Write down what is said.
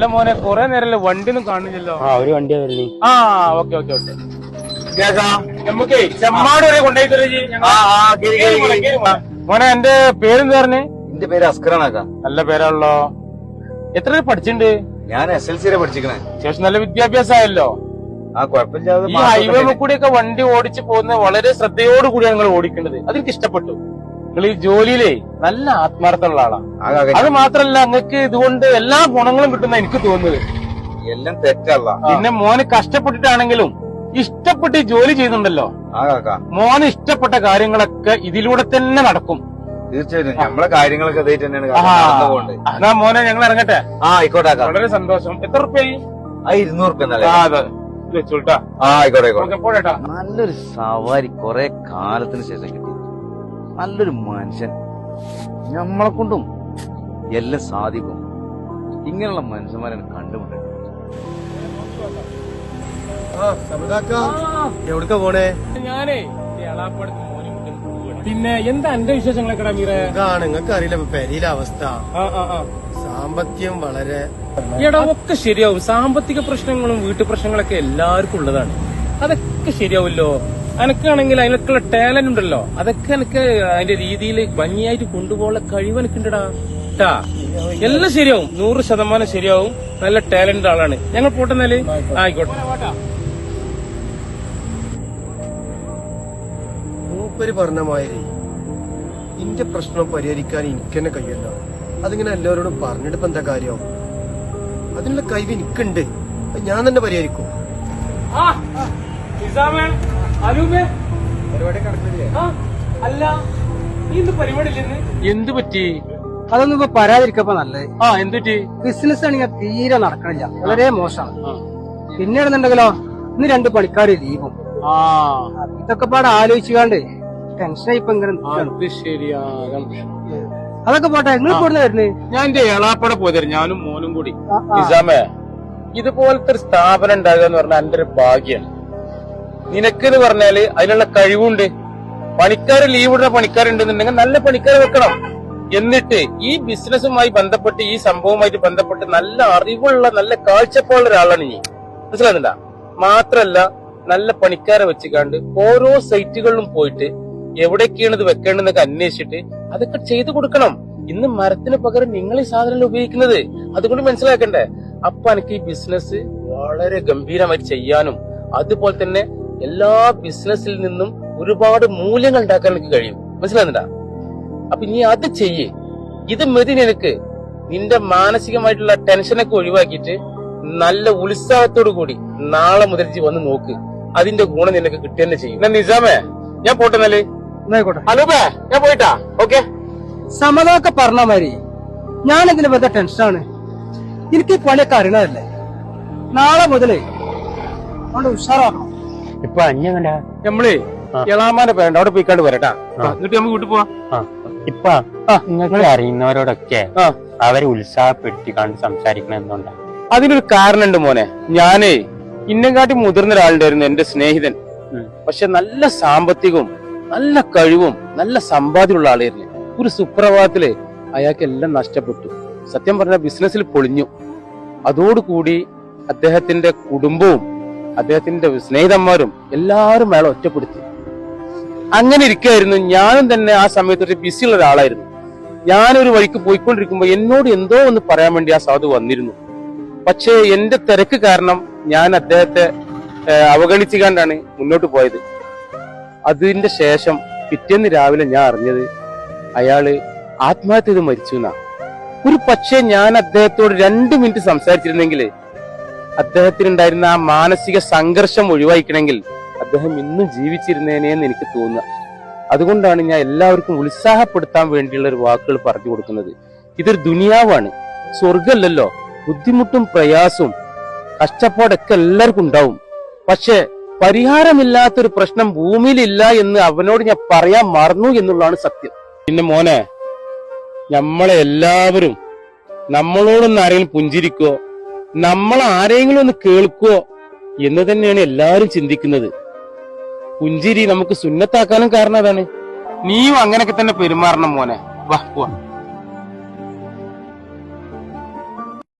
അല്ല മോനെ കൊറേ നേരല്ലേ വണ്ടി ഒന്നും കാണുന്നില്ലല്ലോ. ഒരു വണ്ടിയാ വരുന്നേ. ഓക്കെ ഓക്കെ ഓക്കെ നമുക്ക് ചെമ്മാട് വരെ കൊണ്ടുപോയി. മോനെ എന്റെ പേരെന്താ പറഞ്ഞേ? എന്റെ പേര് അസ്കറാണാക്കാ. നല്ല പേരാണല്ലോ. എത്ര പഠിച്ചിട്ടുണ്ട്? ഞാൻ SLC വരെ പഠിച്ചിക്കണേ. ശേഷം നല്ല വിദ്യാഭ്യാസമായല്ലോ. കുഴപ്പമില്ലാതെ ഈ ഹൈവേ കൂടിയൊക്കെ വണ്ടി ഓടിച്ചു പോകുന്നത് വളരെ ശ്രദ്ധയോടുകൂടിയാണ് നിങ്ങൾ ഓടിക്കേണ്ടത്. അതെനിക്ക് ഇഷ്ടപ്പെട്ടു. നിങ്ങൾ ഈ ജോലിയിലേ നല്ല ആത്മാർത്ഥമുള്ള ആളാണ്. അത് മാത്രല്ല നിങ്ങൾക്ക് ഇതുകൊണ്ട് എല്ലാ ഗുണങ്ങളും കിട്ടുന്ന എനിക്ക് തോന്നുന്നത്. എല്ലാം തെറ്റല്ല. പിന്നെ മോന് കഷ്ടപ്പെട്ടിട്ടാണെങ്കിലും ഇഷ്ടപ്പെട്ട് ജോലി ചെയ്യുന്നുണ്ടല്ലോ. മോന് ഇഷ്ടപ്പെട്ട കാര്യങ്ങളൊക്കെ ഇതിലൂടെ തന്നെ നടക്കും. തീർച്ചയായിട്ടും നമ്മളെ കാര്യങ്ങളൊക്കെ ഇതായിട്ട് തന്നെയാണ്. എന്നാ മോനെ ഞങ്ങൾ ഇറങ്ങട്ടെ. ആയിക്കോട്ടെ. വളരെ സന്തോഷം. എത്ര റുപ്യായി? 200 വെച്ചോട്ടാ. ആയിക്കോട്ടെ. നല്ലൊരു സവാരി കൊറേ കാലത്തിന് ശേഷം കിട്ടി. നല്ലൊരു മനുഷ്യൻ. നമ്മളെ കൊണ്ടും എല്ലാം സാധിക്കും. ഇങ്ങനെയുള്ള മനുഷ്യന്മാരെ കണ്ടുമുട്ടേ. എവിടക്ക പോണേ? ഞാനേ പിന്നെ എന്താ എന്റെ വിശേഷങ്ങളൊക്കെ മീറ? നിങ്ങൾക്ക് അറിയില്ല പെരിയിലെ അവസ്ഥ. സാമ്പത്തികം വളരെ ഒക്കെ ശരിയാവും. സാമ്പത്തിക പ്രശ്നങ്ങളും വീട്ടു പ്രശ്നങ്ങളൊക്കെ എല്ലാവർക്കും ഉള്ളതാണ്. അതൊക്കെ ശരിയാവുമല്ലോ. എനക്കാണെങ്കിൽ അതിനൊക്കെയുള്ള ടാലന്റ് ഉണ്ടല്ലോ. അതൊക്കെ എനിക്ക് അതിന്റെ രീതിയിൽ ഭംഗിയായിട്ട് കൊണ്ടുപോകാനുള്ള കഴിവ് എനിക്കുണ്ടടാ. എല്ലാം ശരിയാവും. 100% ശരിയാവും. നല്ല ടാലന്റ് ആളാണ്. ഞങ്ങൾ പോട്ടെന്നാല്. ആയിക്കോട്ടെ. മൂപ്പര് പറഞ്ഞ മാതിരി ഇന്റെ പ്രശ്നം പരിഹരിക്കാൻ എനിക്ക് തന്നെ കഴിയല്ല. അതിങ്ങനെ എല്ലാവരോടും പറഞ്ഞിട്ട് ഇപ്പൊ എന്താ കാര്യം? അതിനുള്ള കഴിവ് എനിക്കുണ്ട്. ഞാൻ തന്നെ പരിഹരിക്കും. പരിപാടി നടക്കുന്നില്ലേ? അല്ല പരിപാടി എന്ത് പറ്റി? അതൊന്നും ഇപ്പൊ പറയാതിരിക്കപ്പോ നല്ലത്. എന്ത് പറ്റി? ബിസിനസ് ആണെങ്കിൽ തീരെ നടക്കണില്ല. വളരെ മോശമാണ്. പിന്നീടുന്നുണ്ടെങ്കിലോ ഇന്ന് 2 പണിക്കാര് ലീവും. ഇതൊക്കെ പാടെ ആലോചിച്ചുകാണ്ട് ടെൻഷനായി ഇപ്പൊ ഇങ്ങനെ. ശരിയാ. അതൊക്കെ പോട്ടെ. നിങ്ങൾ കൂടുന്ന വരുന്നത്? ഞാൻ എന്റെ ഏളാപ്പടെ പോയി. ഞാനും മോനും കൂടി. നിസാമേ, ഇതുപോലത്തെ ഒരു സ്ഥാപനം ഉണ്ടാകുക എന്ന് പറഞ്ഞാൽ എന്റെ ഒരു ഭാഗ്യാണ്. നിനക്കെന്ന് പറഞ്ഞാല് അതിനുള്ള കഴിവുണ്ട്. പണിക്കാര് ലീവ് ഇടുന്ന പണിക്കാരുണ്ടെന്നുണ്ടെങ്കിൽ നല്ല പണിക്കാരെ വെക്കണം. എന്നിട്ട് ഈ ബിസിനസ്സുമായി ബന്ധപ്പെട്ട് ഈ സംഭവവുമായിട്ട് ബന്ധപ്പെട്ട് നല്ല അറിവുള്ള നല്ല കാഴ്ചപ്പാടുള്ള ഒരാളാണ് നീ. മനസ്സിലാകുന്നുണ്ടാ? മാത്രല്ല നല്ല പണിക്കാരെ വെച്ചുകാണ്ട് ഓരോ സൈറ്റുകളിലും പോയിട്ട് എവിടേക്കാണ് ഇത് വെക്കേണ്ടതെന്നൊക്കെ അന്വേഷിച്ചിട്ട് അതൊക്കെ ചെയ്തു കൊടുക്കണം. ഇന്ന് മരത്തിന് പകരം നിങ്ങൾ ഈ സാധനങ്ങൾ ഉപയോഗിക്കുന്നത്. അതുകൊണ്ട് മനസ്സിലാക്കണ്ടേ? അപ്പൊ എനിക്ക് ഈ ബിസിനസ് വളരെ ഗംഭീരമായി ചെയ്യാനും അതുപോലെ തന്നെ എല്ലാ ബിസിനസ്സിൽ നിന്നും ഒരുപാട് മൂല്യങ്ങൾ ഉണ്ടാക്കാൻ എനിക്ക് കഴിയും. മനസ്സിലാകുന്നുണ്ടാ? അപ്പൊ നീ അത് ചെയ്യേ. ഇത് മതി നിനക്ക്. നിന്റെ മാനസികമായിട്ടുള്ള ടെൻഷനൊക്കെ ഒഴിവാക്കിയിട്ട് നല്ല ഉത്സാഹത്തോടു കൂടി നാളെ മുതൽ വന്ന് നോക്ക്. അതിന്റെ ഗുണം നിനക്ക് കിട്ടുക തന്നെ ചെയ്യും. എന്നാ നിസാമേ, ഞാൻ പോട്ടെന്നാല്. ഹലോബേ, ഞാൻ പോയിട്ടാ. ഓക്കെ. സമ്മതമൊക്കെ പറഞ്ഞ മാതിരി ഞാൻ ഇതിന് വെറുതെ ടെൻഷനാണ്. എനിക്ക് ഈ പണിയൊക്കെ അറിയണതല്ലേ. നാളെ മുതലേ അവിടെ ഉഷാറാക്കണം. ഇപ്പൊ അഞ്ഞ നമ്മളേ എളാമാന്റെ പേരുണ്ട്, അവിടെ പോയിക്കാണ്ട് വരട്ടാ. എന്നിട്ട് നമുക്ക് വീട്ടിൽ പോവാം. ഇപ്പൊ നിങ്ങൾ അറിയുന്നവരോടൊക്കെ അവരെ ഉത്സാഹപ്പെടുത്തി കണ്ട് സംസാരിക്കണം എന്തുകൊണ്ടാ? അതിനൊരു കാരണമുണ്ട് മോനെ. ഞാനേ ഇന്നെക്കാട്ടി മുതിർന്ന ഒരാളുണ്ടായിരുന്നു എന്റെ സ്നേഹിതൻ. പക്ഷെ നല്ല സാമ്പത്തികവും നല്ല കഴിവും നല്ല സമ്പാദ്യമുള്ള ആളായിരുന്നു. ഒരു സുപ്രഭാതത്തില് അയാൾക്ക് എല്ലാം നഷ്ടപ്പെട്ടു. സത്യം പറഞ്ഞ ബിസിനസ്സിൽ പൊളിഞ്ഞു. അതോടുകൂടി അദ്ദേഹത്തിന്റെ കുടുംബവും അദ്ദേഹത്തിന്റെ സ്നേഹിതന്മാരും എല്ലാവരും അയാളെ ഒറ്റപ്പെടുത്തി. അങ്ങനെ ഇരിക്കുകയായിരുന്നു. ഞാനും തന്നെ ആ സമയത്ത് ഒരു ബിസിയുള്ള ഒരാളായിരുന്നു. ഞാനൊരു വഴിക്ക് പോയിക്കൊണ്ടിരിക്കുമ്പോ എന്നോട് എന്തോ ഒന്ന് പറയാൻ വേണ്ടി ആ സാധു വന്നിരുന്നു. പക്ഷേ എന്റെ തിരക്ക് കാരണം ഞാൻ അദ്ദേഹത്തെ അവഗണിച്ചുകൊണ്ടാണ് മുന്നോട്ട് പോയത്. അതിന്റെ ശേഷം പിറ്റേന്ന് രാവിലെ ഞാൻ അറിഞ്ഞത് അയാള് ആത്മഹത്യ ചെയ്ത് മരിച്ചു എന്നാ. ഒരു പക്ഷേ ഞാൻ അദ്ദേഹത്തോട് 2 മിനിറ്റ് സംസാരിച്ചിരുന്നെങ്കിൽ അദ്ദേഹത്തിനുണ്ടായിരുന്ന ആ മാനസിക സംഘർഷം ഒഴിവാക്കണമെങ്കിൽ അദ്ദേഹം ഇന്നും ജീവിച്ചിരുന്നേനെന്ന് എനിക്ക് തോന്നുക. അതുകൊണ്ടാണ് ഞാൻ എല്ലാവർക്കും ഉത്സാഹപ്പെടുത്താൻ വേണ്ടിയുള്ള ഒരു വാക്കുകൾ പറഞ്ഞു കൊടുക്കുന്നത്. ഇതൊരു ദുനിയാവാണ്, സ്വർഗമല്ലല്ലോ. ബുദ്ധിമുട്ടും പ്രയാസവും കഷ്ടപ്പാടൊക്കെ എല്ലാവർക്കും ഉണ്ടാവും. പക്ഷെ പരിഹാരമില്ലാത്തൊരു പ്രശ്നം ഭൂമിയിലില്ല എന്ന് അവനോട് ഞാൻ പറയാൻ മറന്നു എന്നുള്ളതാണ് സത്യം. പിന്നെ മോനെ, നമ്മളെ എല്ലാവരും നമ്മളോടൊന്ന് ആരെങ്കിലും പുഞ്ചിരിക്കോ നമ്മളാരെങ്കിലും ഒന്ന് കേൾക്കുവോ എന്ന് തന്നെയാണ് എല്ലാവരും ചിന്തിക്കുന്നത്. പുഞ്ചിരി നമുക്ക് സുന്നത്താക്കാനും കാരണം അതാണ്. നീയും അങ്ങനെയൊക്കെ തന്നെ പെരുമാറണം മോനെ. വാ പോവാ.